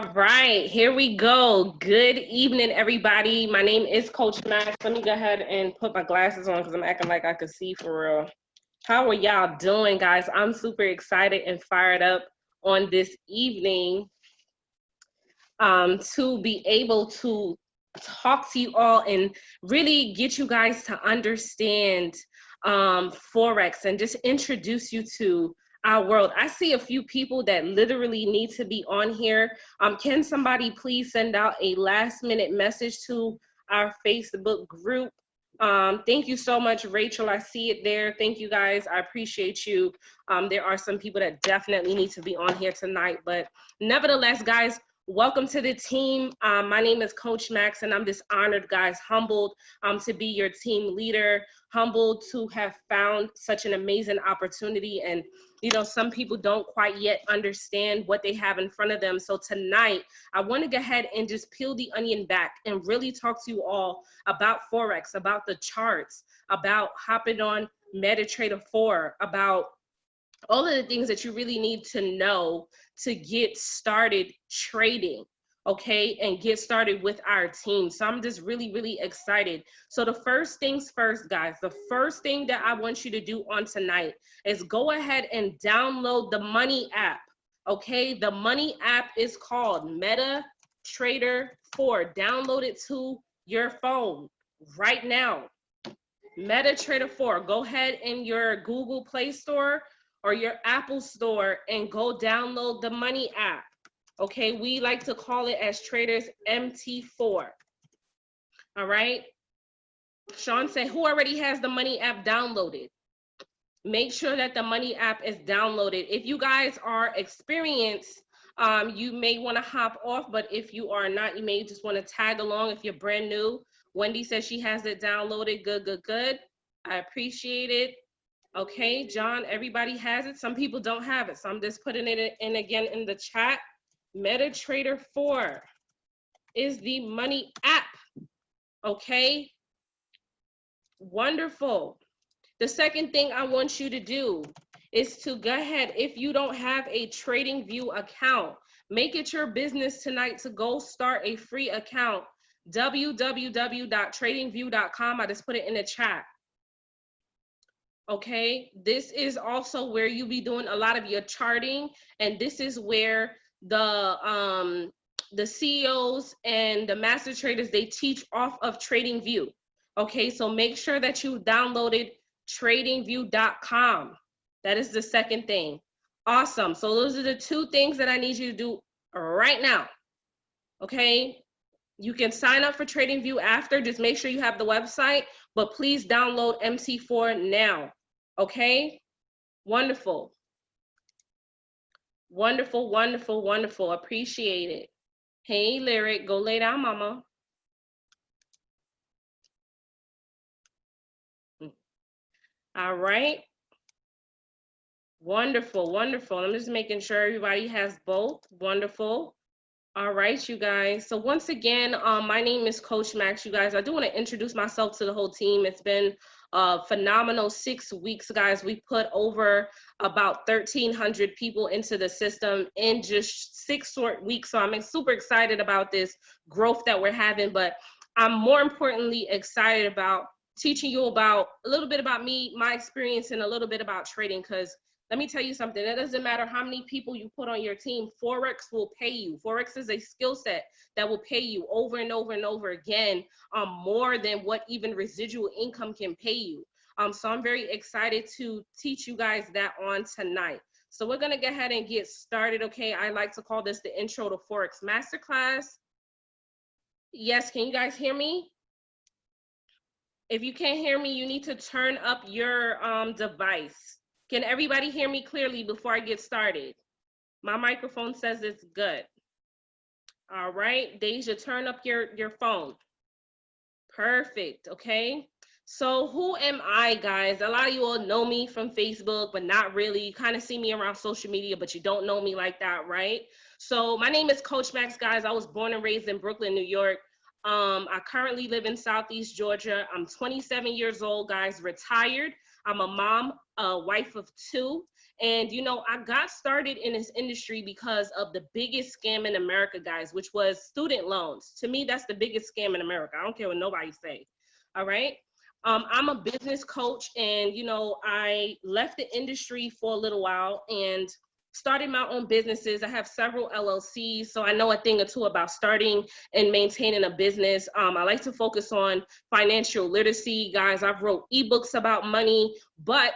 Right, here we go. Good evening, everybody. My name is Coach Max. Let me go ahead and put my glasses on because I'm acting like I could see for real. How are y'all doing, guys? I'm super excited and fired up on this evening to be able to talk to you all and really get you guys to understand Forex and just introduce you to our world. I see a few people that literally need to be on here. Can somebody please send out a last minute message to our Facebook group? Thank you so much, Rachel. I see it there. Thank you guys. I appreciate you. There are some people that definitely need to be on here tonight, but nevertheless, guys, welcome to the team. My name is Coach Max, and I'm just honored, guys, humbled to be your team leader, humbled to have found such an amazing opportunity. And, you know, some people don't quite yet understand what they have in front of them. So tonight, I want to go ahead and just peel the onion back and really talk to you all about Forex, about the charts, about hopping on MetaTrader 4, about all of the things that you really need to know to get started trading, okay, and get started with our team. So I'm just really, really excited. So the first things first, guys, the first thing that I want you to do on tonight is go ahead and download the Money app, okay? The Money app is called MetaTrader 4. Download it to your phone right now. MetaTrader 4. Go ahead in your Google Play Store or your Apple Store and go download the Money app. Okay, we like to call it as traders MT4. All right. Sean said, who already has the Money app downloaded? Make sure that the Money app is downloaded. If you guys are experienced, you may want to hop off, but if you are not, you may just want to tag along if you're brand new. Wendy says she has it downloaded. Good, good, good. I appreciate it. Okay, John, everybody has it. Some people don't have it. So I'm just putting it in again in the chat. MetaTrader 4 is the Money app. Okay, wonderful. The second thing I want you to do is to go ahead, if you don't have a TradingView account, make it your business tonight to go start a free account. www.tradingview.com. I just put it in the chat. Okay, this is also where you'll be doing a lot of your charting, and this is where the CEOs and the master traders, they teach off of TradingView. Okay, so make sure that you downloaded tradingview.com. That is the second thing. Awesome. So those are the two things that I need you to do right now. Okay, you can sign up for TradingView after. Just make sure you have the website, but please download MT4 now. Okay, wonderful. Wonderful, wonderful, wonderful. Appreciate it. Hey, Lyric, go lay down, mama. All right. Wonderful, wonderful. I'm just making sure everybody has both. Wonderful. All right, you guys. So once again, my name is Coach Max. You guys, I do want to introduce myself to the whole team. It's been a phenomenal 6 weeks, guys. We put over about 1,300 people into the system in just 6 short weeks. So I'm super excited about this growth that we're having, but I'm more importantly excited about teaching you about a little bit about me, my experience, and a little bit about trading, because let me tell you something. It doesn't matter how many people you put on your team. Forex will pay you. Forex is a skill set that will pay you over and over and over again, more than what even residual income can pay you. So I'm very excited to teach you guys that on tonight. So we're going to go ahead and get started. Okay, I like to call this the Intro to Forex Masterclass. Yes, can you guys hear me? If you can't hear me, you need to turn up your device. Can everybody hear me clearly before I get started? My microphone says it's good. All right, Deja, turn up your phone. Perfect, okay? So who am I, guys? A lot of you all know me from Facebook, but not really. You kind of see me around social media, but you don't know me like that, right? So my name is Coach Max, guys. I was born and raised in Brooklyn, New York. I currently live in Southeast Georgia. I'm 27 years old, guys, retired. I'm a mom, a wife of 2, And, you know, I got started in this industry because of the biggest scam in America, guys, which was student loans. To me, that's the biggest scam in America. I don't care what nobody say. All right. I'm a business coach, and, you know, I left the industry for a little while and started my own businesses. I have several LLCs, so I know a thing or two about starting and maintaining a business. I like to focus on financial literacy, guys. I've wrote ebooks about money, but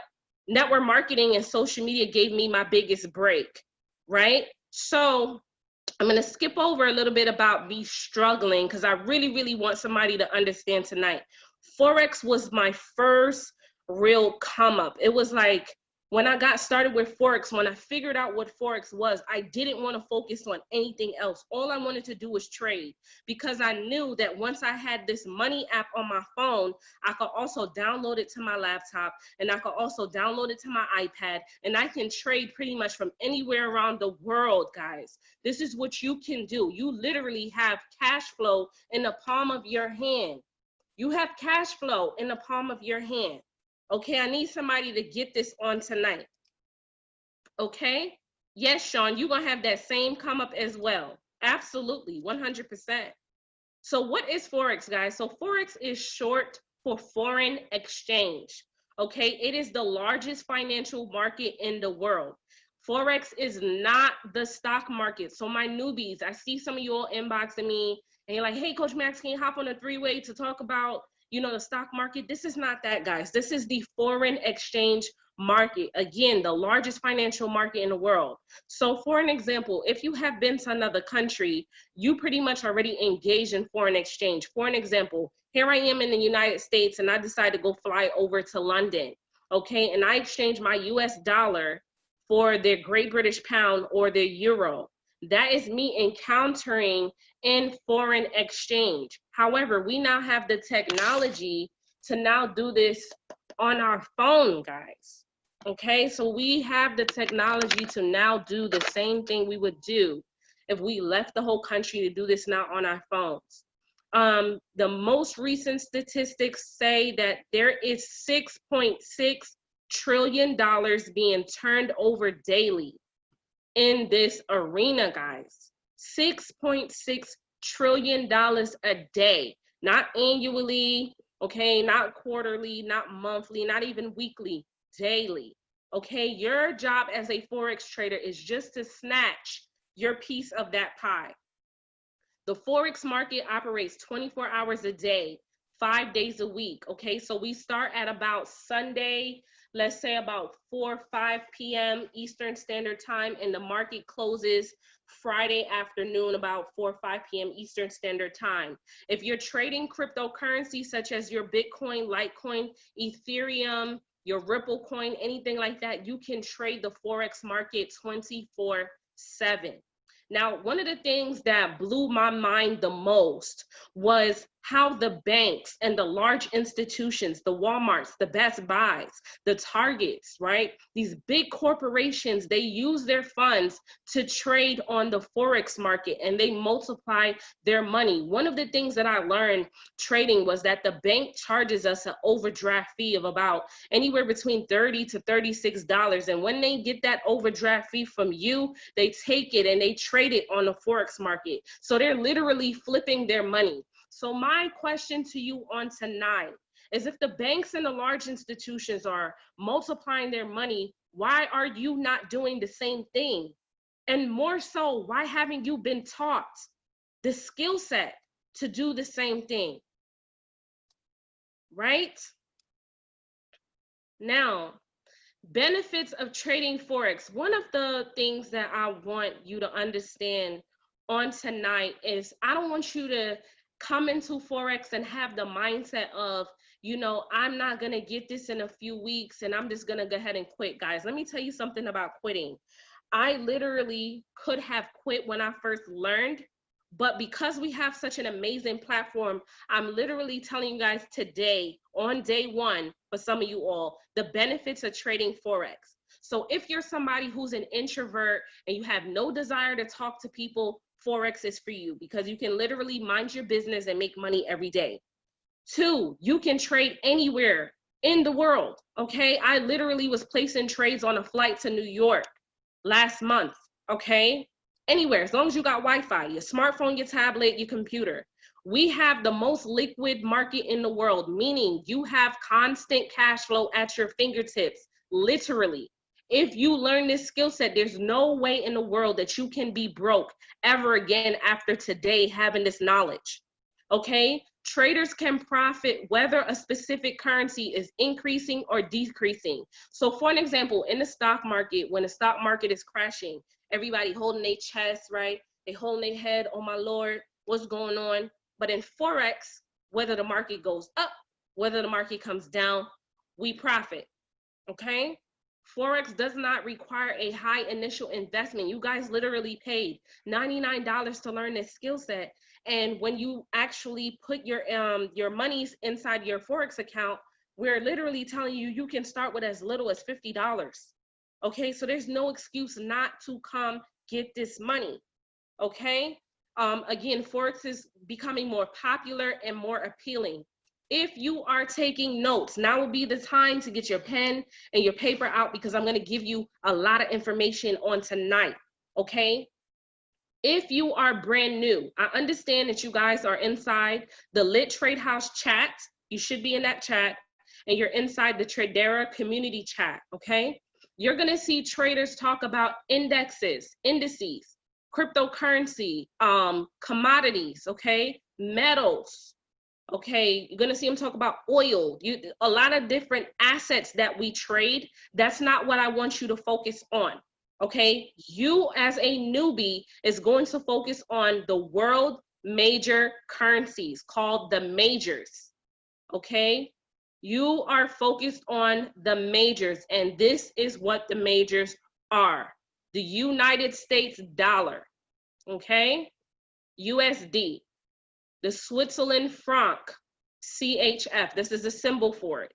network marketing and social media gave me my biggest break, right? So I'm going to skip over a little bit about me struggling, because I really, really want somebody to understand tonight. Forex was my first real come up. It was like, when I got started with Forex, when I figured out what Forex was, I didn't want to focus on anything else. All I wanted to do was trade, because I knew that once I had this money app on my phone, I could also download it to my laptop, and I could also download it to my iPad, and I can trade pretty much from anywhere around the world, guys. This is what you can do. You literally have cash flow in the palm of your hand. You have cash flow in the palm of your hand. Okay, I need somebody to get this on tonight. Okay? Yes, Sean, you're going to have that same come up as well. Absolutely, 100%. So what is Forex, guys? So Forex is short for foreign exchange. Okay, it is the largest financial market in the world. Forex is not the stock market. So my newbies, I see some of you all inboxing me and you're like, hey, Coach Max, can you hop on a three-way to talk about, you know, the stock market? This is not that, guys. This is the foreign exchange market. Again, the largest financial market in the world. So for an example, if you have been to another country, you pretty much already engaged in foreign exchange. For an example, here I am in the United States and I decide to go fly over to London. Okay, and I exchange my US dollar for their Great British Pound or their Euro. That is me encountering in foreign exchange. However, we now have the technology to now do this on our phone, guys. Okay, so we have the technology to now do the same thing we would do if we left the whole country to do this now on our phones. The most recent statistics say that there is $6.6 trillion being turned over daily in this arena, guys. $6.6 trillion a day, not annually, okay, not quarterly, not monthly, not even weekly, daily. Okay, your job as a Forex trader is just to snatch your piece of that pie. The Forex market operates 24 hours a day, 5 days a week. Okay, so we start at about Sunday, let's say about 4 or 5 p.m. Eastern Standard Time, and the market closes Friday afternoon about 4 or 5 p.m. Eastern Standard Time. If you're trading cryptocurrency such as your Bitcoin, Litecoin, Ethereum, your Ripple coin, anything like that, you can trade the Forex market 24/7. Now, one of the things that blew my mind the most was how the banks and the large institutions, the Walmarts, the Best Buys, the Targets, right? These big corporations, they use their funds to trade on the Forex market and they multiply their money. One of the things that I learned trading was that the bank charges us an overdraft fee of about anywhere between $30 to $36. And when they get that overdraft fee from you, they take it and they trade it on the Forex market. So they're literally flipping their money. So my question to you on tonight is, if the banks and the large institutions are multiplying their money, why are you not doing the same thing? And more so, why haven't you been taught the skill set to do the same thing? Right? Now, benefits of trading Forex. One of the things that I want you to understand on tonight is, I don't want you to come into Forex and have the mindset of, you know, I'm not going to get this in a few weeks and I'm just going to go ahead and quit. Guys, let me tell you something about quitting. I literally could have quit when I first learned, but because we have such an amazing platform, I'm literally telling you guys today, on day one, for some of you all, the benefits of trading Forex. So if you're somebody who's an introvert and you have no desire to talk to people, Forex is for you, because you can literally mind your business and make money every day. 2, you can trade anywhere in the world, okay? I literally was placing trades on a flight to New York last month, okay? Anywhere, as long as you got Wi-Fi, your smartphone, your tablet, your computer. We have the most liquid market in the world, meaning you have constant cash flow at your fingertips, literally. If you learn this skill set, there's no way in the world that you can be broke ever again after today having this knowledge, okay? Traders can profit whether a specific currency is increasing or decreasing. So for an example, in the stock market, when the stock market is crashing, everybody holding their chest, right? They holding their head, oh my Lord, what's going on? But in Forex, whether the market goes up, whether the market comes down, we profit, okay? Forex does not require a high initial investment. You guys literally paid $99 to learn this skill set. And when you actually put your monies inside your Forex account, we're literally telling you you can start with as little as $50. Okay, so there's no excuse not to come get this money. Okay, again, Forex is becoming more popular and more appealing. If you are taking notes, now will be the time to get your pen and your paper out, because I'm going to give you a lot of information on tonight, okay? If you are brand new, I understand that you guys are inside the Lit Trade House chat. You should be in that chat, and you're inside the Tradera community chat, okay? You're going to see traders talk about indices, cryptocurrency, commodities, okay? Metals. Okay, you're gonna see them talk about oil, a lot of different assets that we trade. That's not what I want you to focus on, okay? You as a newbie is going to focus on the world major currencies called the majors, okay? You are focused on the majors, and this is what the majors are. The United States dollar, okay? USD. The Switzerland franc, CHF, this is a symbol for it.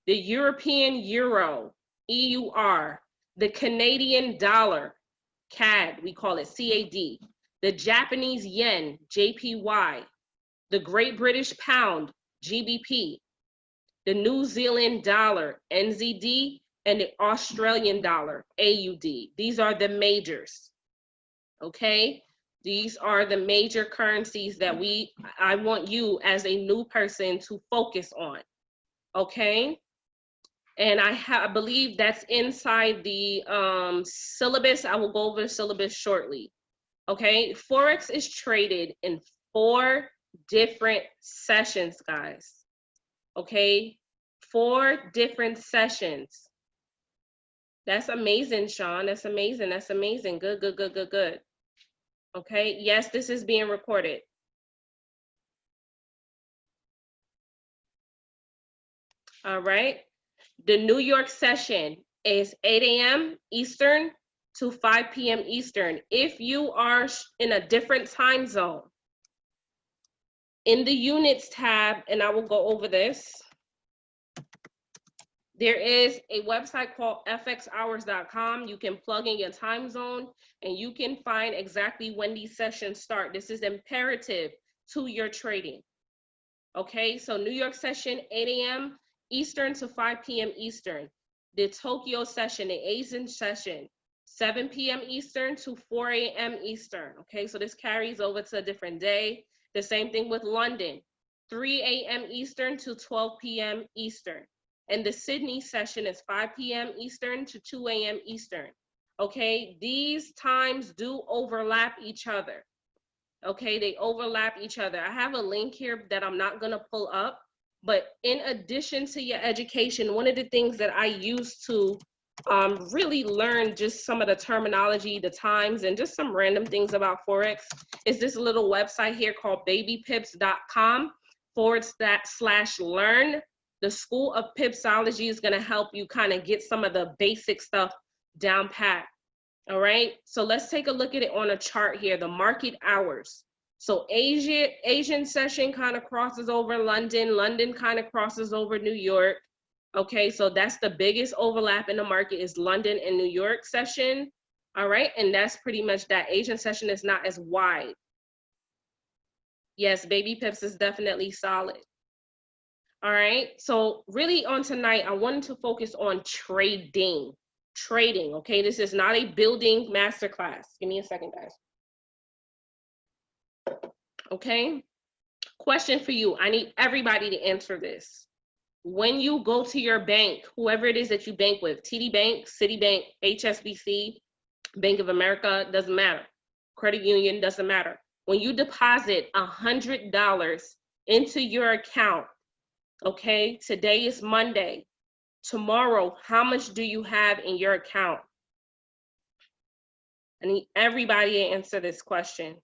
The European euro, EUR. The Canadian dollar, CAD, we call it CAD. The Japanese yen, JPY. The Great British pound, GBP. The New Zealand dollar, NZD. And the Australian dollar, AUD. These are the majors, okay? These are the major currencies that I want you as a new person to focus on, okay? And I believe that's inside the syllabus. I will go over the syllabus shortly, okay? Forex is traded in 4 different sessions, guys, okay? 4 different sessions. That's amazing, Sean. That's amazing. That's amazing. Good, good, good, good, good. Okay, yes, this is being recorded. All right, the New York session is 8 a.m. Eastern to 5 p.m. Eastern. If you are in a different time zone, in the units tab, and I will go over this, there is a website called fxhours.com. You can plug in your time zone and you can find exactly when these sessions start. This is imperative to your trading. Okay, so New York session, 8 a.m. Eastern to 5 p.m. Eastern. The Tokyo session, the Asian session, 7 p.m. Eastern to 4 a.m. Eastern. Okay, so this carries over to a different day. The same thing with London, 3 a.m. Eastern to 12 p.m. Eastern. And the Sydney session is 5 p.m. Eastern to 2 a.m. Eastern. Okay, these times do overlap each other. Okay, they overlap each other. I have a link here that I'm not gonna pull up, but in addition to your education, one of the things that I use to really learn just some of the terminology, the times, and just some random things about Forex is this little website here called babypips.com/learn. The School of Pipsology is gonna help you kind of get some of the basic stuff down pat. All right, so let's take a look at it on a chart here, the market hours. So Asian session kind of crosses over London, London kind of crosses over New York. Okay, so that's the biggest overlap in the market is London and New York session. All right, and that's pretty much that. Asian session is not as wide. Yes, Baby Pips is definitely solid. All right. So really on tonight, I wanted to focus on trading. Trading. Okay. This is not a building masterclass. Give me a second, guys. Okay. Question for you. I need everybody to answer this. When you go to your bank, whoever it is that you bank with, TD Bank, Citibank, HSBC, Bank of America, doesn't matter. Credit union, doesn't matter. When you deposit $100 into your account, okay, today is Monday. Tomorrow, how much do you have in your account? I need everybody to answer this question.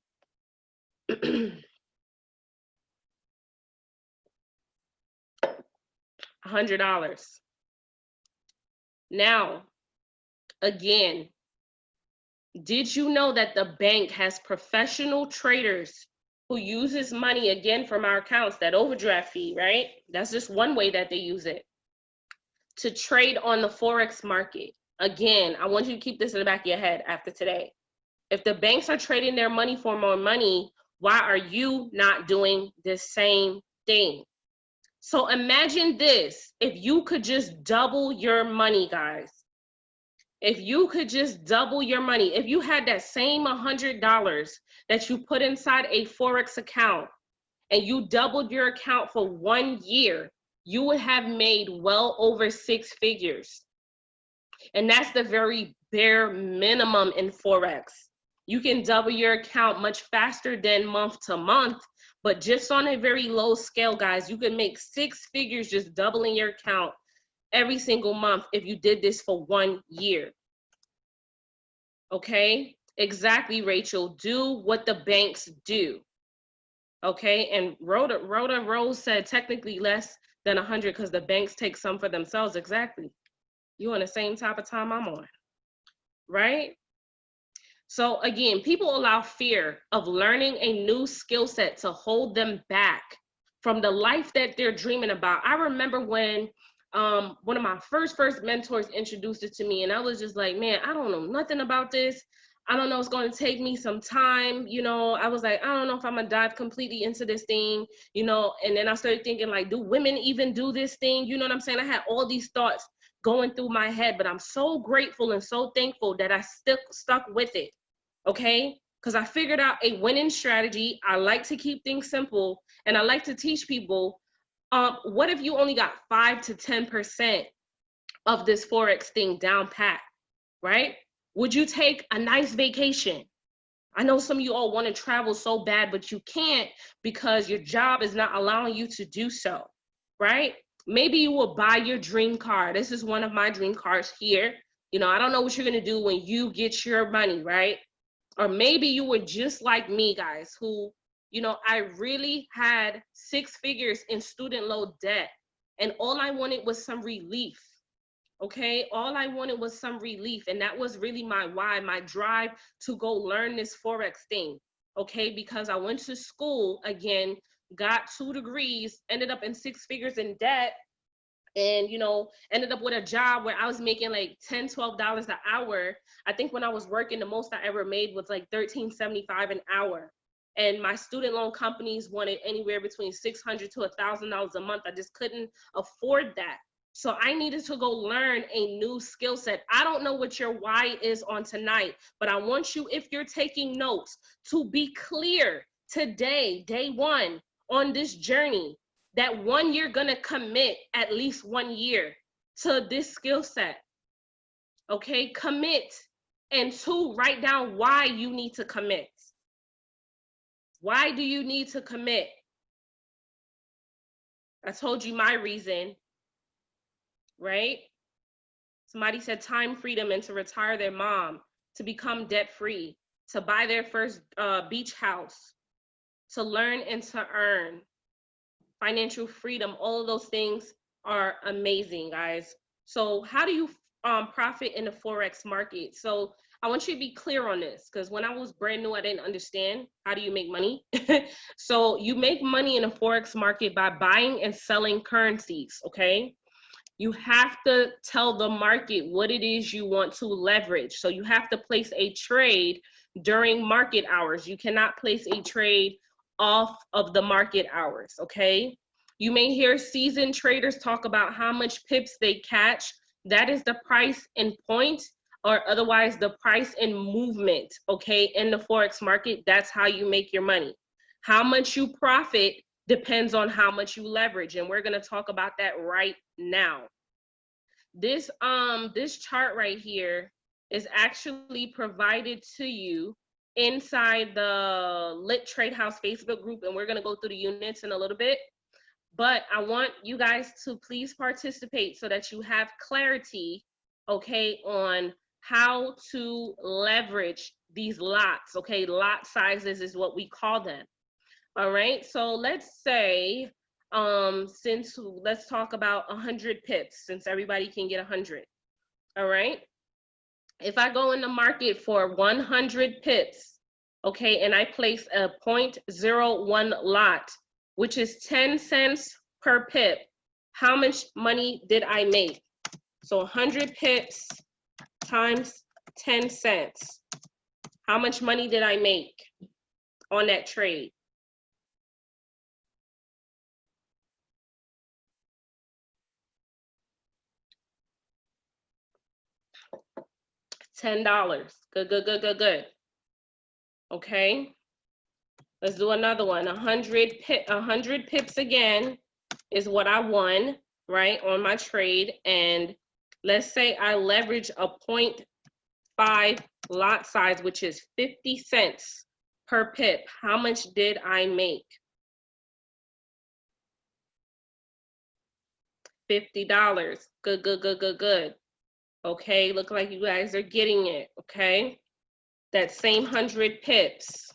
$100. Now, again, did you know that the bank has professional traders who uses money, again, from our accounts, that overdraft fee, right? That's just one way that they use it, to trade on the Forex market. Again, I want you to keep this in the back of your head after today. If the banks are trading their money for more money, why are you not doing the same thing? So imagine this, if you could just double your money, guys. If you could just double your money, if you had that same $100 that you put inside a Forex account and you doubled your account for 1 year, you would have made well over 6 figures. And that's the very bare minimum in Forex. You can double your account much faster than month to month, but just on a very low scale, guys, you can make 6 figures just doubling your account every single month if you did this for 1 year. Okay, exactly, Rachel. Do what the banks do. Okay, and Rhoda Rose said technically less than 100 because the banks take some for themselves. Exactly. You on the same type of time I'm on, right? So again, people allow fear of learning a new skill set to hold them back from the life that they're dreaming about. I remember when one of my first mentors introduced it to me, and I was just like, man, I don't know nothing about this. I don't know, it's going to take me some time. You know, I was like, I don't know if I'm gonna dive completely into this thing, you know. And then I started thinking, like, do women even do this thing? You know what I'm saying? I had all these thoughts going through my head, but I'm so grateful and so thankful that I stuck with it. Okay, because I figured out a winning strategy. I like to keep things simple, and I like to teach people, what if you only got 5 to 10% of this Forex thing down pat, right? Would you take a nice vacation? I know some of you all want to travel so bad, but you can't because your job is not allowing you to do so, right? Maybe you will buy your dream car. This is one of my dream cars here. You know, I don't know what you're going to do when you get your money, right? Or maybe you were just like me, guys, who, you know, I really had 6 figures in student loan debt, and all I wanted was some relief. Okay, all I wanted was some relief, and that was really my why, my drive to go learn this Forex thing. Okay, because I went to school again, got 2 degrees, ended up in 6 figures in debt, and, you know, ended up with a job where I was making like $10-12 an hour. I think when I was working, the most I ever made was like $13.75 an hour, and my student loan companies wanted anywhere between $600 to $1,000 a month. I just couldn't afford that. So I needed to go learn a new skill set. I don't know what your why is on tonight, but I want you, if you're taking notes, to be clear today, day one, on this journey, that 1 year gonna commit at least 1 year to this skill set. Okay, commit. And 2, write down why you need to commit. Why do you need to commit? I told you my reason, right? Somebody said time freedom and to retire their mom, to become debt free, to buy their first beach house, to learn and to earn, financial freedom. All of those things are amazing, guys. So how do you profit in the Forex market? So I want you to be clear on this, because when I was brand new, I didn't understand how do you make money. So you make money in the Forex market by buying and selling currencies, okay? You have to tell the market what it is you want to leverage. So you have to place a trade during market hours. You cannot place a trade off of the market hours, okay? You may hear seasoned traders talk about how much pips they catch. That is the price in point, or otherwise the price in movement, okay, in the Forex market. That's how you make your money. How much you profit depends on how much you leverage, and we're going to talk about that right now. This chart right here is actually provided to you inside the Lit Trade House Facebook group, and we're going to go through the units in a little bit. But I want you guys to please participate so that you have clarity, okay, on how to leverage these lots, okay? Lot sizes is what we call them. All right, so let's say, let's talk about 100 pips, since everybody can get 100. All right, if I go in the market for 100 pips, okay, and I place a 0.01 lot, which is 10 cents per pip, how much money did I make? So 100 pips times 10 cents. How much money did I make on that trade? $10. Good, good, good, good, good. Okay. Let's do another one. 100 pips again is what I won, right, on my trade. And let's say I leverage a 0.5 lot size, which is 50 cents per pip. How much did I make? $50. Good, good, good, good, good. Okay, look like you guys are getting it, okay? That same 100 pips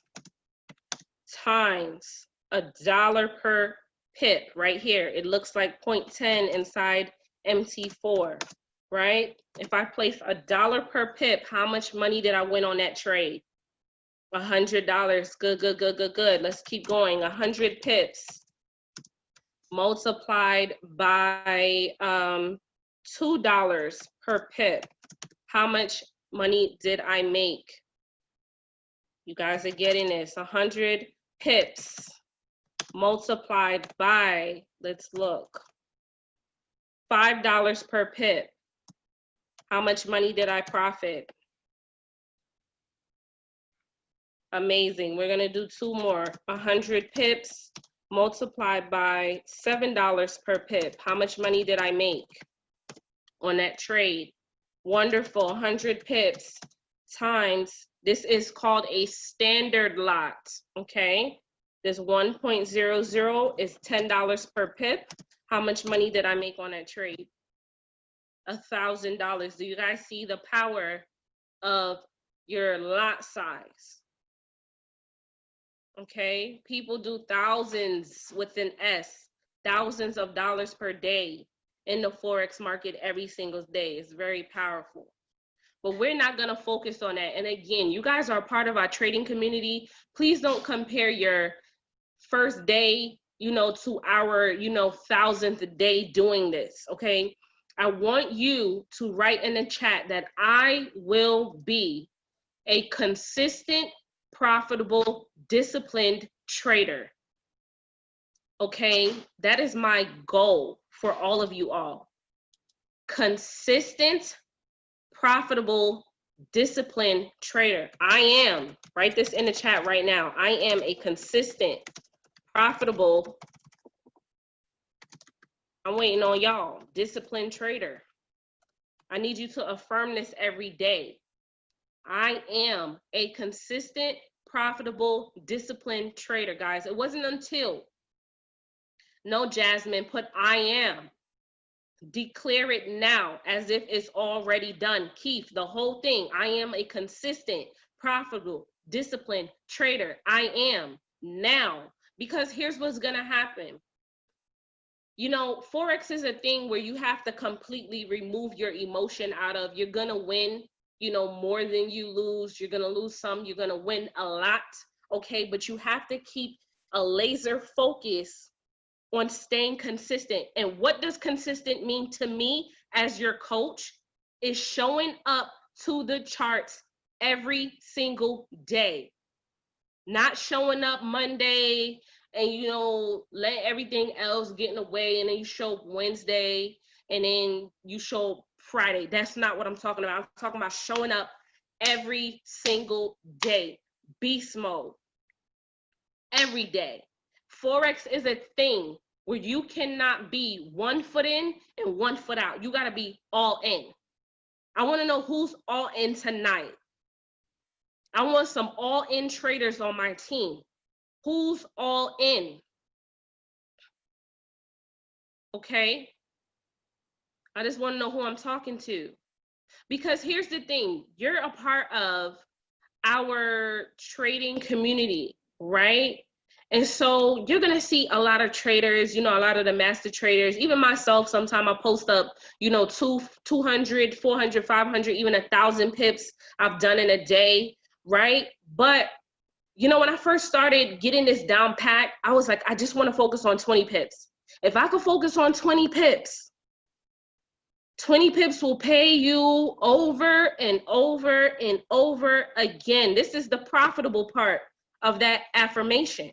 times $1 per pip right here. It looks like 0.10 inside MT4, right? If I place $1 per pip, how much money did I win on that trade? $100. Good, good, good, good, good. Let's keep going. 100 pips multiplied by $2 per pip. How much money did I make? You guys are getting this. 100 pips multiplied by, let's look, $5 per pip. How much money did I profit? Amazing. We're gonna do two more. 100 pips multiplied by $7 per pip. How much money did I make on that trade? Wonderful. 100 pips times, this is called a standard lot, okay? This 1.00 is $10 per pip. How much money did I make on that trade? $1,000. Do you guys see the power of your lot size? Okay, people do thousands with an S, thousands of dollars per day in the Forex market every single day. It's very powerful. But we're not going to focus on that. And again, you guys are part of our trading community. Please don't compare your first day, to our, 1,000th day doing this, okay? I want you to write in the chat that I will be a consistent, profitable, disciplined trader. Okay, that is my goal for all of you all. Consistent, profitable, disciplined trader. I am, write this in the chat right now. I am a consistent, profitable, I'm waiting on y'all, disciplined trader. I need you to affirm this every day. I am a consistent, profitable, disciplined trader, guys. It wasn't until, no, Jasmine, put I am. Declare it now as if it's already done. Keith, the whole thing. I am a consistent, profitable, disciplined trader. I am now. Because here's what's going to happen. Forex is a thing where you have to completely remove your emotion out of. You're going to win, more than you lose. You're going to lose some. You're going to win a lot. Okay. But you have to keep a laser focus on staying consistent. And what does consistent mean to me as your coach? Is showing up to the charts every single day. Not showing up Monday and, you know, let everything else get in the way, and then you show up Wednesday and then you show up Friday. That's not what I'm talking about. I'm talking about showing up every single day. Beast mode. Every day. Forex is a thing where you cannot be 1 foot in and 1 foot out. You got to be all in. I want to know who's all in tonight. I want some all in traders on my team. Who's all in? Okay. I just want to know who I'm talking to. Because here's the thing, you're a part of our trading community, right? And so you're going to see a lot of traders, you know, a lot of the master traders, even myself. Sometimes I post up, you know, 200, 400, 500, even 1,000 pips I've done in a day, right? But, you know, when I first started getting this down pat, I was like, I just want to focus on 20 pips. If I could focus on 20 pips, 20 pips will pay you over and over and over again. This is the profitable part of that affirmation.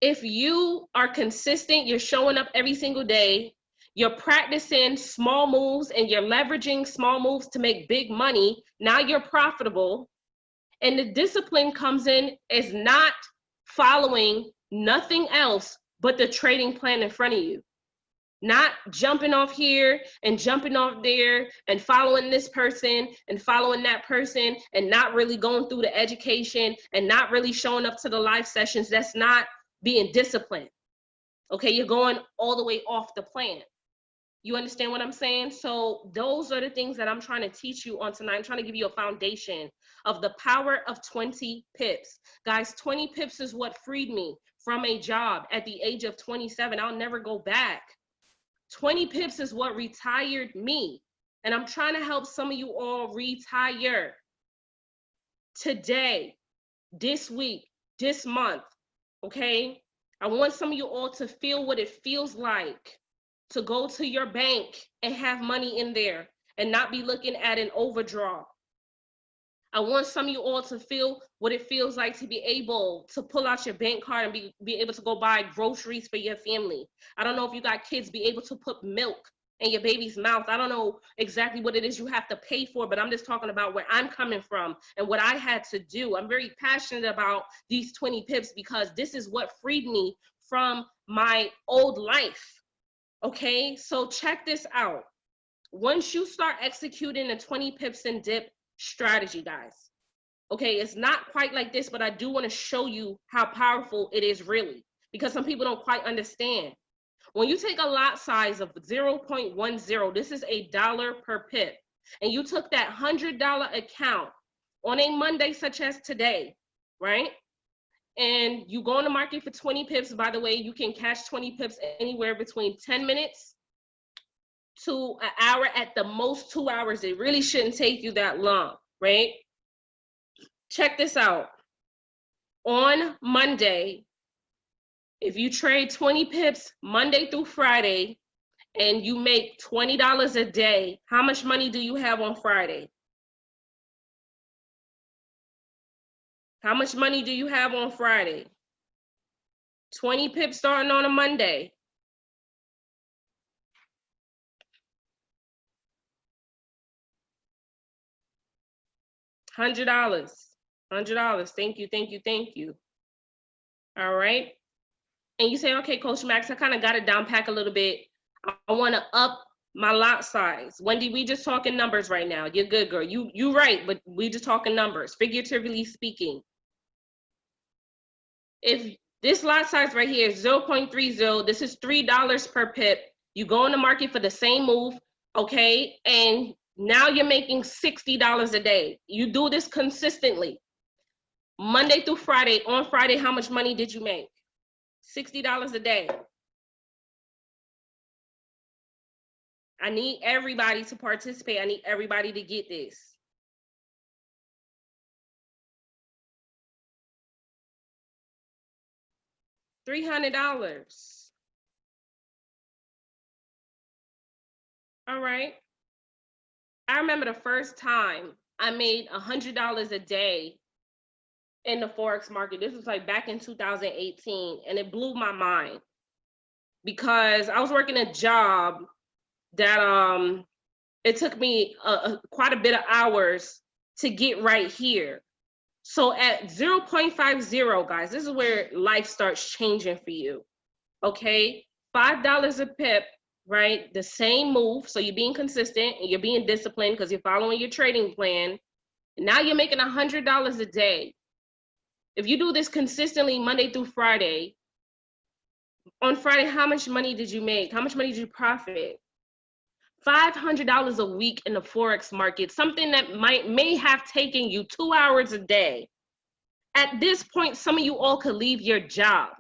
If you are consistent, you're showing up every single day, you're practicing small moves and you're leveraging small moves to make big money, now you're profitable. And the discipline comes in is not following nothing else but the trading plan in front of you. Not jumping off here and jumping off there and following this person and following that person and not really going through the education and not really showing up to the live sessions. That's not being disciplined. Okay, you're going all the way off the plan. You understand what I'm saying? So those are the things that I'm trying to teach you on tonight. I'm trying to give you a foundation of the power of 20 pips. Guys, 20 pips is what freed me from a job at the age of 27. I'll never go back. 20 pips is what retired me. And I'm trying to help some of you all retire today, this week, this month, okay? I want some of you all to feel what it feels like to go to your bank and have money in there and not be looking at an overdraw. I want some of you all to feel what it feels like to be able to pull out your bank card and be able to go buy groceries for your family. I don't know if you got kids, be able to put milk in your baby's mouth. I don't know exactly what it is you have to pay for, but I'm just talking about where I'm coming from and what I had to do. I'm very passionate about these 20 pips because this is what freed me from my old life. Okay, so check this out. Once you start executing a 20 pips and dip strategy, guys, okay, it's not quite like this, but I do want to show you how powerful it is really, because some people don't quite understand. When you take a lot size of 0.10, this is $1 per pip, and you took that $100 account on a Monday such as today, right? And you go on the market for 20 pips. By the way, you can cash 20 pips anywhere between 10 minutes to an hour, at the most 2 hours. It really shouldn't take you that long, right? Check this out. On Monday, if you trade 20 pips Monday through Friday and you make $20 a day, how much money do you have on Friday? How much money do you have on Friday? 20 pips starting on a Monday. $100. $100. Thank you, thank you, thank you. All right. And you say, okay, Coach Max, I kind of got it down pack a little bit. I want to up my lot size. Wendy, we just talking numbers right now. You're good, girl. You right, but we just talking numbers, figuratively speaking. If this lot size right here is 0.30, this is $3 per pip. You go in the market for the same move, okay? And now you're making $60 a day. You do this consistently. Monday through Friday. On Friday, how much money did you make? $60 a day. I need everybody to participate. I need everybody to get this. $300. All right. I remember the first time I made $100 a day in the Forex market. This was like back in 2018, and it blew my mind because I was working a job that it took me quite a bit of hours to get right here. So at 0.50, guys, this is where life starts changing for you. Okay, $5 a pip, right? The same move. So you're being consistent and you're being disciplined because you're following your trading plan. Now you're making $100 a day. If you do this consistently Monday through Friday, on Friday, how much money did you make? How much money did you profit? $500 a week in the Forex market, something that may have taken you 2 hours a day. At this point, some of you all could leave your job.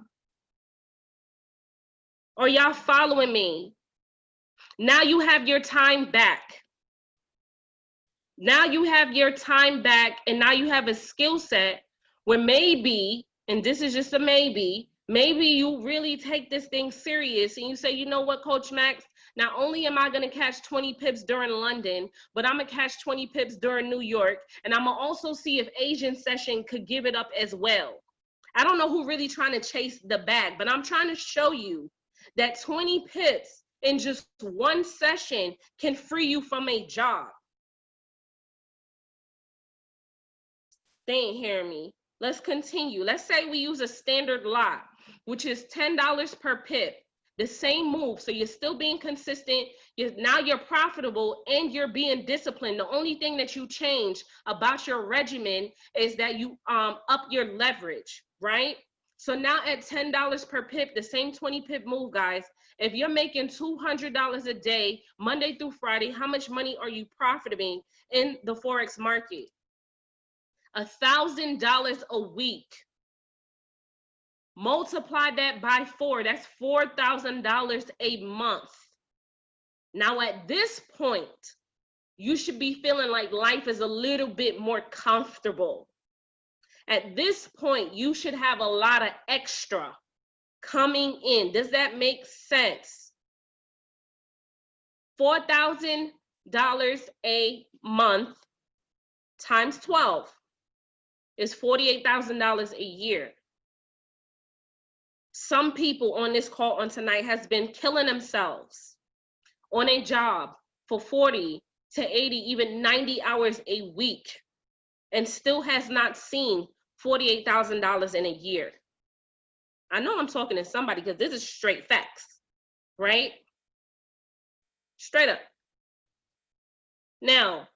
Are y'all following me? Now you have your time back. Now you have your time back, and now you have a skill set where maybe, and this is just a maybe you really take this thing serious and you say, you know what, Coach Max, not only am I going to catch 20 pips during London, but I'm going to catch 20 pips during New York, and I'm going to also see if Asian session could give it up as well. I don't know who really trying to chase the bag, but I'm trying to show you that 20 pips in just one session can free you from a job. They ain't hearing me. Let's continue. Let's say we use a standard lot, which is $10 per pip. The same move. So you're still being consistent. Now you're profitable and you're being disciplined. The only thing that you change about your regimen is that you up your leverage, right? So now at $10 per pip, the same 20 pip move, guys, if you're making $200 a day, Monday through Friday, how much money are you profiting in the Forex market? $1,000 a week. Multiply that by 4, that's $4,000 a month. Now at this point, you should be feeling like life is a little bit more comfortable. At this point, you should have a lot of extra coming in. Does that make sense? $4,000 a month times 12 is $48,000 a year. Some people on this call on tonight has been killing themselves on a job for 40 to 80, even 90 hours a week and still has not seen $48,000 in a year. I know I'm talking to somebody because this is straight facts, right? Straight up. Now,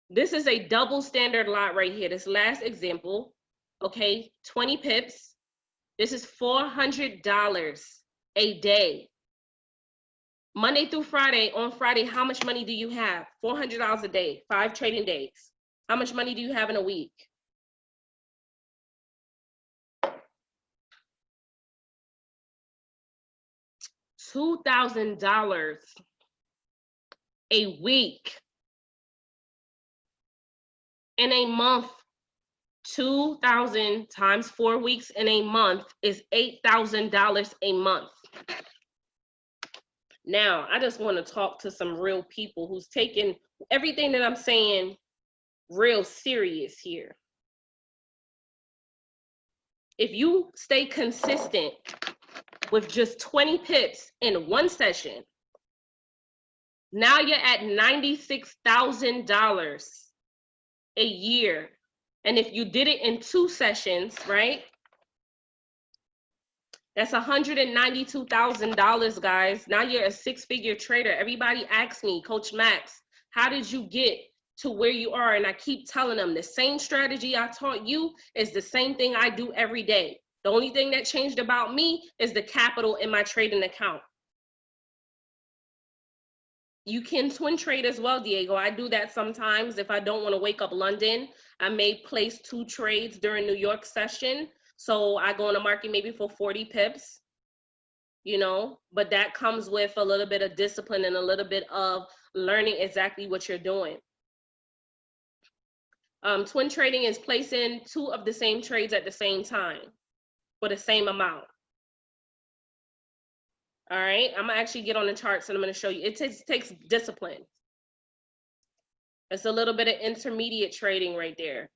this is a double standard lot right here. This last example, okay, 20 pips. This is $400 a day. Monday through Friday, on Friday, how much money do you have? $400 a day, 5 trading days. How much money do you have in a week? $2,000 a week. In a month, 2,000 times 4 weeks in a month is $8,000 a month. Now, I just want to talk to some real people who's taking everything that I'm saying real serious here. If you stay consistent with just 20 pips in one session, now you're at $96,000 a year. And if you did it in 2 sessions, right? That's $192,000, guys. Now you're a 6-figure trader. Everybody asks me, Coach Max, how did you get to where you are? And I keep telling them the same strategy I taught you is the same thing I do every day. The only thing that changed about me is the capital in my trading account. You can twin trade as well, Diego. I do that sometimes. If I don't want to wake up London, I may place 2 trades during New York session. So I go in the market maybe for 40 pips, you know, but that comes with a little bit of discipline and a little bit of learning exactly what you're doing. Twin trading is placing 2 of the same trades at the same time for the same amount. All right, I'm gonna actually get on the charts and I'm gonna show you. It takes discipline. It's a little bit of intermediate trading right there.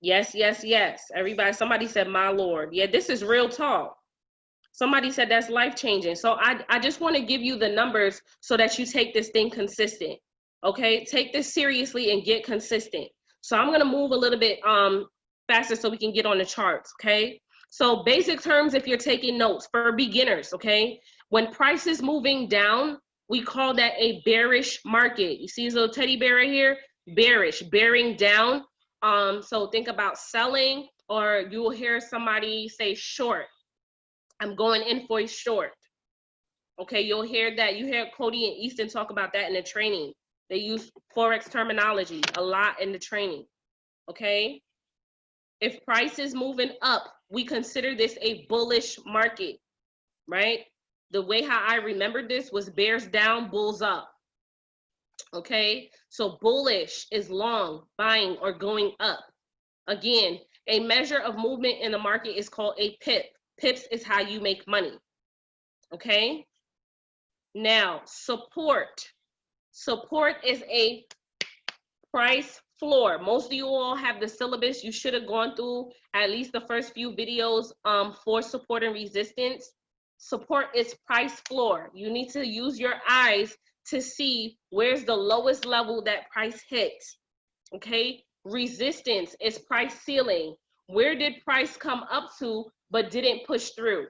Yes, yes, yes. Everybody, somebody said, my Lord. Yeah, this is real talk. Somebody said that's life-changing. So I just want to give you the numbers so that you take this thing consistent. Okay, take this seriously and get consistent. So I'm gonna move a little bit faster so we can get on the charts. Okay, so basic terms if you're taking notes for beginners. Okay, when price is moving down, we call that a bearish market. You see this little teddy bear right here? Bearish, bearing down. So think about selling, or you will hear somebody say short. I'm going in for a short. Okay, you'll hear that. You hear Cody and Easton talk about that in the training. They use Forex terminology a lot in the training. Okay, if price is moving up, we consider this a bullish market, right? The way how I remembered this was bears down, bulls up. Okay, so bullish is long, buying or going up. Again, a measure of movement in the market is called a pip. Pips is how you make money. Okay, now support. Support is a price floor. Most of you all have the syllabus. You should have gone through at least the first few videos for support and resistance. Support is price floor. You need to use your eyes to see where's the lowest level that price hits. Okay, resistance is price ceiling. Where did price come up to but didn't push through,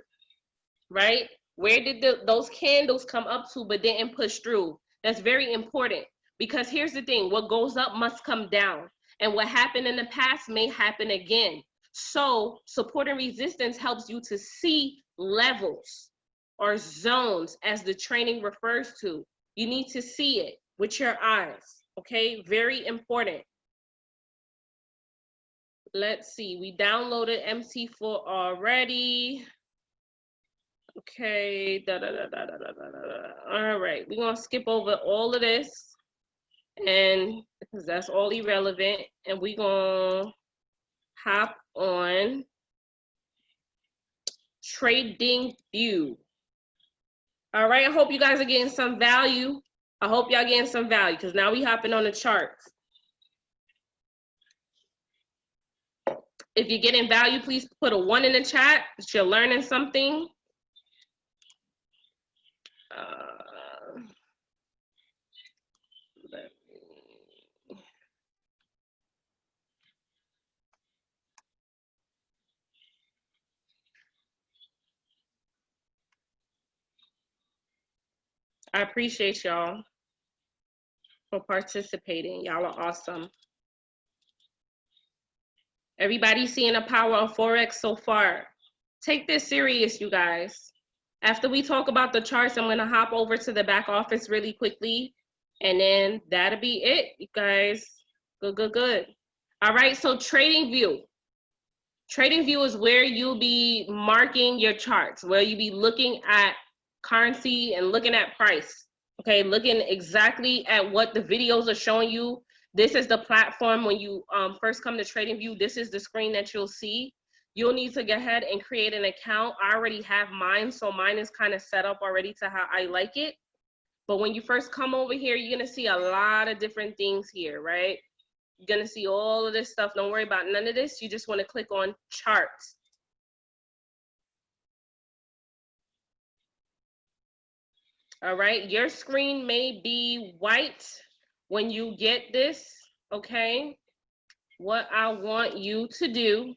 right? Where did those candles come up to but didn't push through? That's very important, because here's the thing, what goes up must come down, and what happened in the past may happen again. So support and resistance helps you to see levels or zones, as the training refers to. You need to see it with your eyes. Okay, very important. Let's see, we downloaded MC4 already. Okay, all right, we're gonna skip over all of this, and because that's all irrelevant, and we're gonna hop on Trading View. All right, I hope you guys are getting some value. I hope y'all getting some value, because now we hopping on the charts. If you're getting value, please put a 1 in the chat that you're learning something. I appreciate y'all for participating. Y'all are awesome. Everybody seeing the power of Forex so far. Take this serious, you guys. After we talk about the charts, I'm gonna hop over to the back office really quickly, and then that'll be it, you guys. Good, good, good. All right, so Trading View. Trading View is where you'll be marking your charts, where you'll be looking at currency and looking at price. Okay, looking exactly at what the videos are showing you. This is the platform when you first come to Trading View. This is the screen that you'll see. You'll need to go ahead and create an account. I already have mine, so mine is kind of set up already to how I like it. But when you first come over here, you're gonna see a lot of different things here, right? You're gonna see all of this stuff. Don't worry about none of this. You just wanna click on charts. All right, your screen may be white when you get this, okay? What I want you to do,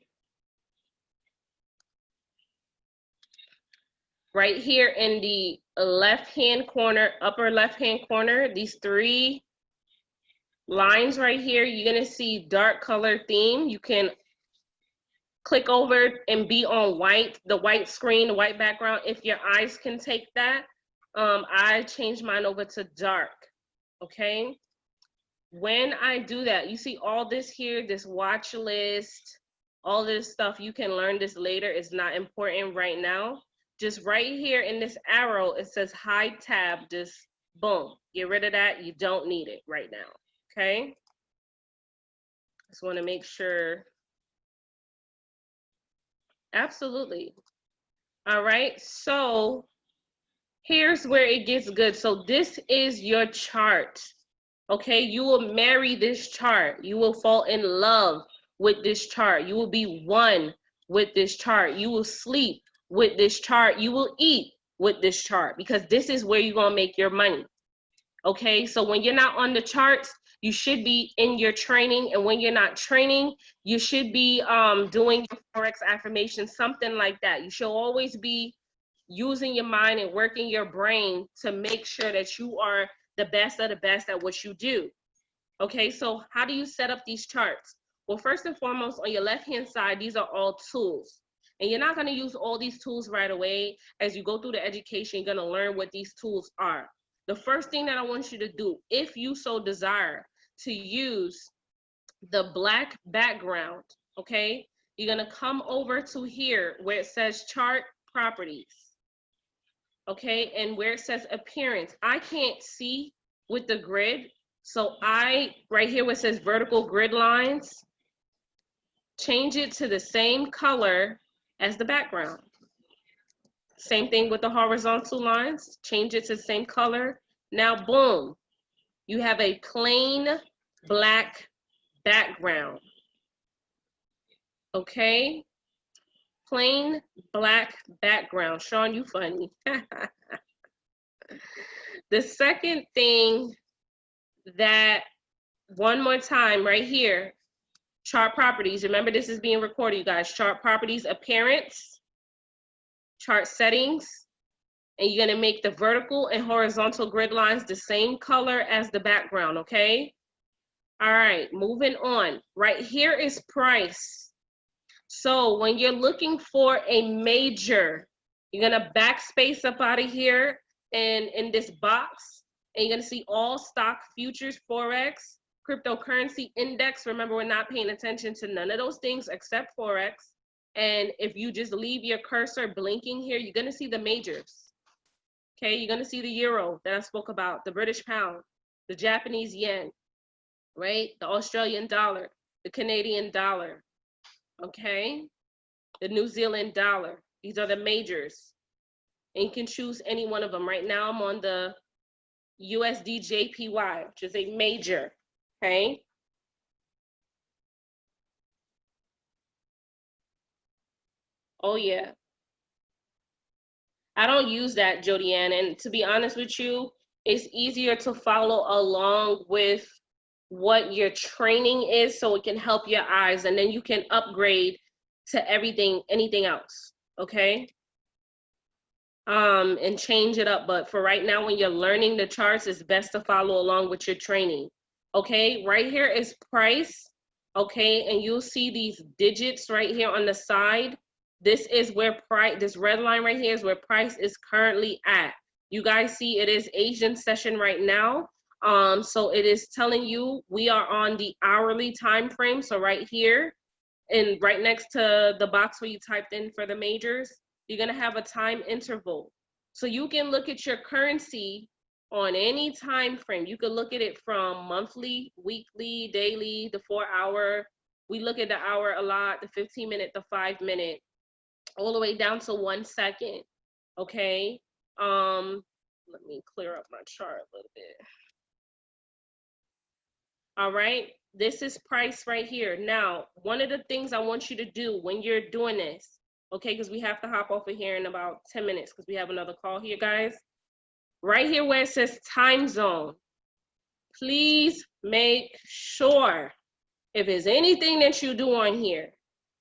right here in the left-hand corner, upper left-hand corner, these 3 lines right here, you're gonna see dark color theme. You can click over and be on white, the white screen, the white background, if your eyes can take that. I changed mine over to dark, okay? When I do that, you see all this here, this watch list, all this stuff, you can learn this later. It's not important right now. Just right here in this arrow, it says hide tab, just boom, get rid of that. You don't need it right now, okay? Just wanna make sure. Absolutely. All right, so here's where it gets good. So this is your chart, okay? You will marry this chart. You will fall in love with this chart. You will be one with this chart. You will sleep with this chart. You will eat with this chart, because this is where you're going to make your money. Okay, so when you're not on the charts, you should be in your training. And when you're not training, you should be doing your Forex affirmations, something like that. You should always be using your mind and working your brain to make sure that you are the best of the best at what you do. Okay, so how do you set up these charts? Well, first and foremost, on your left-hand side, these are all tools. And you're not going to use all these tools right away. As you go through the education, you're going to learn what these tools are. The first thing that I want you to do, if you so desire, to use the black background, okay? You're going to come over to here where it says chart properties, okay? And where it says appearance, I can't see with the grid. So right here where it says vertical grid lines, change it to the same color as the background. Same thing with the horizontal lines, change it to the same color. Now, boom, you have a plain black background, okay? Plain black background. Sean, you funny. The second thing that, one more time right here, chart properties. Remember, this is being recorded, you guys. Chart properties, appearance, chart settings, and you're gonna make the vertical and horizontal grid lines the same color as the background, okay? All right, moving on. Right here is price. So when you're looking for a major, you're gonna backspace up out of here and in this box, and you're gonna see all stock, futures, Forex, cryptocurrency index. Remember, we're not paying attention to none of those things except Forex. And if you just leave your cursor blinking here, you're gonna see the majors. Okay, you're gonna see the euro that I spoke about, the British pound, the Japanese yen, right? The Australian dollar, the Canadian dollar, okay? The New Zealand dollar. These are the majors. And you can choose any one of them. Right now I'm on the USD JPY, which is a major, okay? Oh yeah. I don't use that, Jody Ann, and to be honest with you, it's easier to follow along with what your training is so it can help your eyes, and then you can upgrade to anything else, okay? And change it up, but for right now, when you're learning the charts, it's best to follow along with your training, okay? Right here is price, okay? And you'll see these digits right here on the side. This is where price, this red line right here is where price is currently at. You guys see it is Asian session right now. So it is telling you we are on the hourly time frame. So right here, and right next to the box where you typed in for the majors, you're gonna have a time interval. So you can look at your currency on any time frame. You can look at it from monthly, weekly, daily, the 4 hour. We look at the hour a lot, the 15 minute, the 5 minute, all the way down to 1 second, okay? Let me clear up my chart a little bit. All right, this is price right here. Now, one of the things I want you to do when you're doing this, okay, because we have to hop off of here in about 10 minutes because we have another call here, guys. Right here where it says time zone, please make sure if there's anything that you do on here,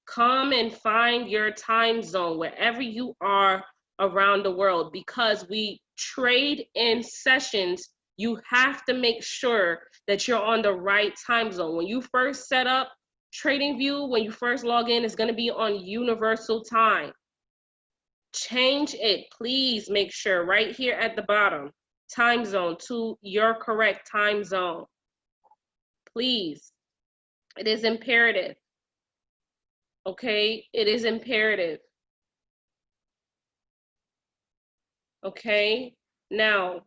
come and find your time zone wherever you are around the world, because we trade in sessions. You have to make sure that you're on the right time zone. When you first set up TradingView, when you first log in, it's going to be on universal time. Change it, please. Make sure right here at the bottom, time zone, to your correct time zone. Please. It is imperative. Okay, it is imperative. Okay, now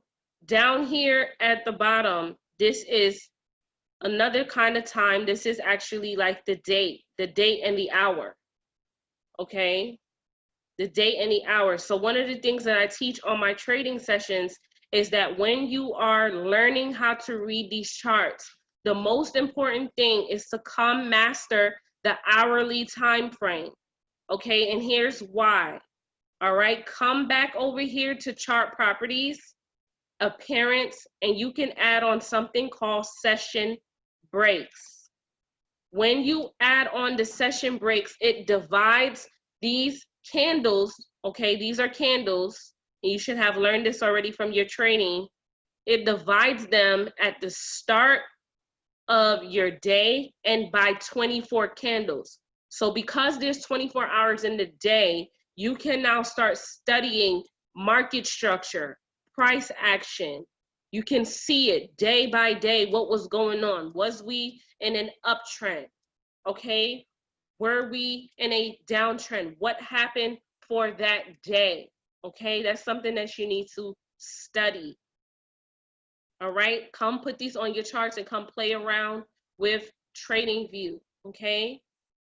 down here at the bottom, this is another kind of time. This is actually like the date and the hour. Okay, the date and the hour. So one of the things that I teach on my trading sessions is that when you are learning how to read these charts, the most important thing is to come master the hourly time frame. Okay, and here's why. All right, come back over here to chart properties, appearance, and you can add on something called session breaks. When you add on the session breaks, it divides these candles. Okay, these are candles. You should have learned this already from your training. It divides them at the start of your day and by 24 candles. So because there's 24 hours in the day, you can now start studying market structure, price action. You can see it day by day, what was going on. Was we in an uptrend? Okay. Were we in a downtrend? What happened for that day? Okay. That's something that you need to study. All right. Come put these on your charts and come play around with TradingView. Okay.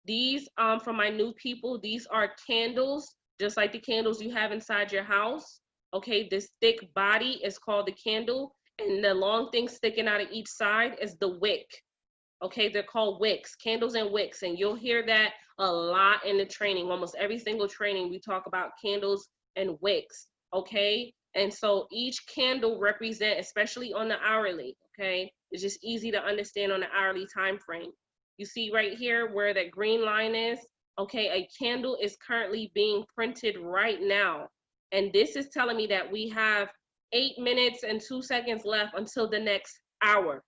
These, for my new people, these are candles, just like the candles you have inside your house. Okay, this thick body is called the candle, and the long thing sticking out of each side is the wick. Okay, they're called wicks, candles and wicks, and you'll hear that a lot in the training. Almost every single training, we talk about candles and wicks. Okay, and so each candle represent, especially on the hourly. Okay, it's just easy to understand on the hourly time frame. You see right here where that green line is. Okay, a candle is currently being printed right now. And this is telling me that we have 8 minutes and 2 seconds left until the next hour.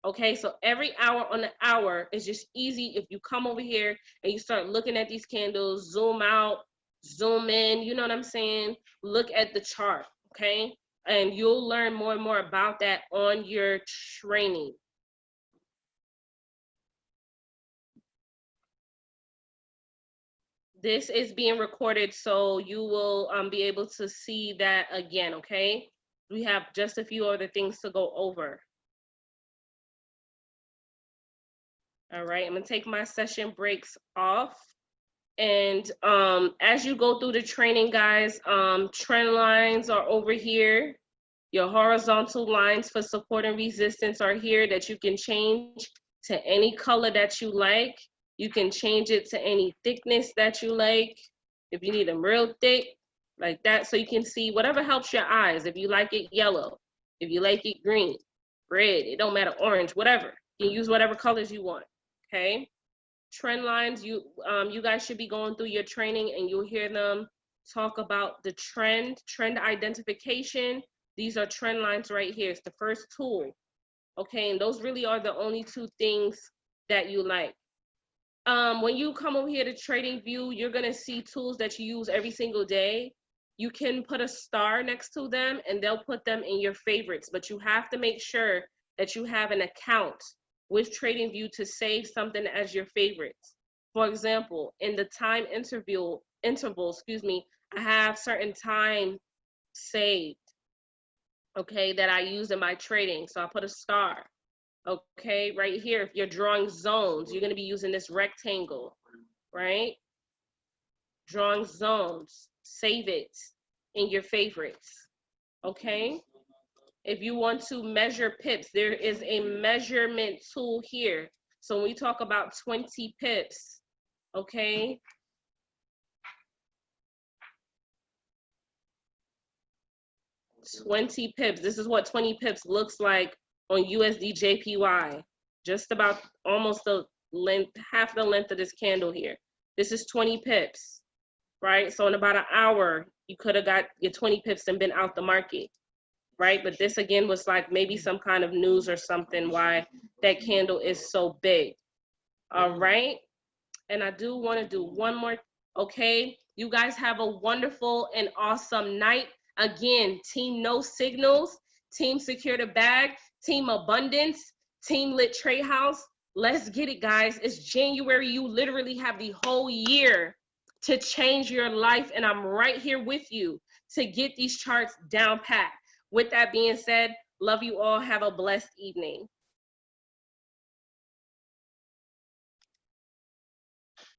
Okay, so every hour on the hour is just easy if you come over here and you start looking at these candles, zoom out, zoom in, you know what I'm saying? Look at the chart, okay? And you'll learn more and more about that on your training. This is being recorded, so you will be able to see that again, okay? We have just a few other things to go over. All right, I'm gonna take my session breaks off. And as you go through the training, guys, trend lines are over here. Your horizontal lines for support and resistance are here that you can change to any color that you like. You can change it to any thickness that you like. If you need them real thick, like that, so you can see whatever helps your eyes. If you like it yellow, if you like it green, red, it don't matter, orange, whatever. You can use whatever colors you want, okay? Trend lines, you guys should be going through your training and you'll hear them talk about the trend identification. These are trend lines right here. It's the first tool, okay? And those really are the only two things that you like. When you come over here to TradingView, you're gonna see tools that you use every single day. You can put a star next to them and they'll put them in your favorites, but you have to make sure that you have an account with TradingView to save something as your favorites. For example, in the time interval, I have certain time saved, okay, that I use in my trading. So I put a star. Okay, right here, if you're drawing zones, you're gonna be using this rectangle, right? Drawing zones, save it in your favorites, okay? If you want to measure pips, there is a measurement tool here. So when we talk about 20 pips, okay? $20 pips, this is what 20 pips looks like on USD JPY, just about almost the length, half the length of this candle here. This is 20 pips, right? So in about an hour, you could have got your 20 pips and been out the market, right? But this again was like maybe some kind of news or something why that candle is so big. All right. And I do want to do one more. Okay. You guys have a wonderful and awesome night. Again, team no signals, team secure the bag, team abundance, team lit trade house. Let's get it, guys. It's January. You literally have the whole year to change your life. And I'm right here with you to get these charts down pat. With that being said, love you all. Have a blessed evening.